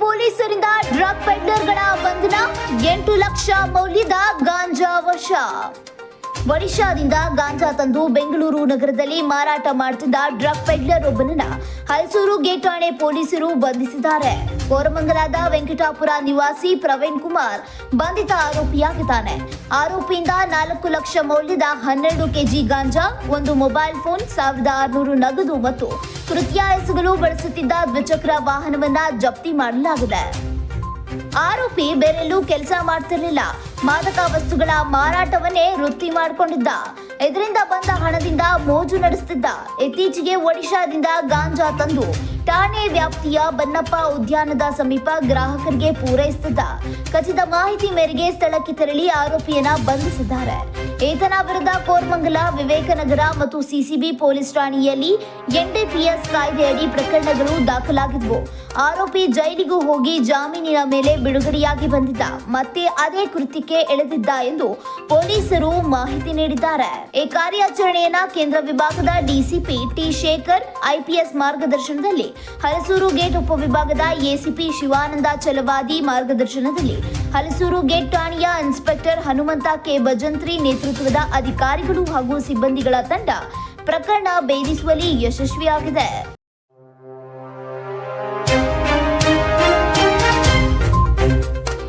ಪೊಲೀಸರಿಂದ ಡ್ರಗ್ ಪೆಡ್ಲರ್ಗಳ ಬಂಧನ, 8 ಲಕ್ಷ ಮೌಲ್ಯದ ಗಾಂಜಾ ವಶ. ಒಡಿಶಾದಿಂದ ಗಾಂಜಾ ತಂದು ಬೆಂಗಳೂರು ನಗರದಲ್ಲಿ ಮಾರಾಟ ಮಾಡುತ್ತಿದ್ದ ಡ್ರಗ್ ಪೆಡ್ಲರ್ ಒಬ್ಬನನ್ನ ಹಲಸೂರು ಗೇಟ್ ಠಾಣೆ ಪೊಲೀಸರು ಬಂಧಿಸಿದ್ದಾರೆ. ಕೋರಮಂಗಲದ ವೆಂಕಟಾಪುರ ನಿವಾಸಿ ಪ್ರವೀಣ್ ಕುಮಾರ್ ಬಂಧಿತ ಆರೋಪಿಯಾಗಿದ್ದಾನೆ. ಆರೋಪಿಯಿಂದ 4 ಲಕ್ಷ ಮೌಲ್ಯದ 12 ಕೆಜಿ ಗಾಂಜಾ, ಒಂದು ಮೊಬೈಲ್ ಫೋನ್, 1600 ನಗದು ಮತ್ತು ಕೃತ್ಯ ಎಸಗಲು ಬಳಸುತ್ತಿದ್ದ ದ್ವಿಚಕ್ರ ವಾಹನವನ್ನ ಜಪ್ತಿ ಮಾಡಲಾಗಿದೆ. ಆರೋಪಿ ಬೇರೆಲ್ಲೂ ಕೆಲಸ ಮಾಡ್ತಿರ್ಲಿಲ್ಲ. ಮಾದಕ ವಸ್ತುಗಳ ಮಾರಾಟವನ್ನೇ ವೃತ್ತಿ ಮಾಡಿಕೊಂಡಿದ್ದ. ಇದರಿಂದ ಬಂದ ಹಣದಿಂದ ಮೋಜು ನಡೆಸುತ್ತಿದ್ದ. ಇತ್ತೀಚೆಗೆ ಒಡಿಶಾದಿಂದ ಗಾಂಜಾ ತಂದು ಠಾಣೆ ವ್ಯಾಪ್ತಿಯ ಬನ್ನಪ್ಪ ಉದ್ಯಾನದ ಸಮೀಪ ಗ್ರಾಹಕರಿಗೆ ಪೂರೈಸುತ್ತಿದ್ದ. ಖಚಿತ ಮಾಹಿತಿ ಮೇರೆಗೆ ಸ್ಥಳಕ್ಕೆ ತೆರಳಿ ಆರೋಪಿಯನ್ನ ಬಂಧಿಸಿದ್ದಾರೆ. ಈತನ ವಿರುದ್ಧ ಕೋರಮಂಗಲ, ವಿವೇಕನಗರ ಮತ್ತು ಸಿಸಿಬಿ ಪೊಲೀಸ್ ಠಾಣೆಯಲ್ಲಿ ಎನ್ಡಿಪಿಎಸ್ ಕಾಯ್ದೆಯಡಿ ಪ್ರಕರಣಗಳು ದಾಖಲಾಗಿದ್ವು. ಆರೋಪಿ ಜೈಲಿಗೂ ಹೋಗಿ ಜಾಮೀನಿನ ಮೇಲೆ ಬಿಡುಗಡೆಯಾಗಿ ಬಂದಿದ್ದ. ಮತ್ತೆ ಅದೇ ಕೃತ್ಯಕ್ಕೆ ಎಳೆದಿದ್ದ ಎಂದು ಪೊಲೀಸರು ಮಾಹಿತಿ ನೀಡಿದ್ದಾರೆ. ಈ ಕಾರ್ಯಾಚರಣೆಯನ್ನ ಕೇಂದ್ರ ವಿಭಾಗದ ಡಿಸಿಪಿ ಟಿ ಶೇಖರ್ ಐಪಿಎಸ್ ಮಾರ್ಗದರ್ಶನದಲ್ಲಿ, ಹಲಸೂರು ಗೇಟ್ ಉಪವಿಭಾಗದ ಎಸಿಪಿ ಶಿವಾನಂದ ಚಲವಾದಿ ಮಾರ್ಗದರ್ಶನದಲ್ಲಿ, ಹಲಸೂರು ಗೇಟ್ ಠಾಣೆಯ ಇನ್ಸ್ಪೆಕ್ಟರ್ ಹನುಮಂತ ಕೆ ಭಜಂತ್ರಿ ನೇತೃತ್ವದ ಅಧಿಕಾರಿಗಳು ಹಾಗೂ ಸಿಬ್ಬಂದಿಗಳ ತಂಡ ಪ್ರಕರಣ ಭೇದಿಸುವಲ್ಲಿ ಯಶಸ್ವಿಯಾಗಿದೆ.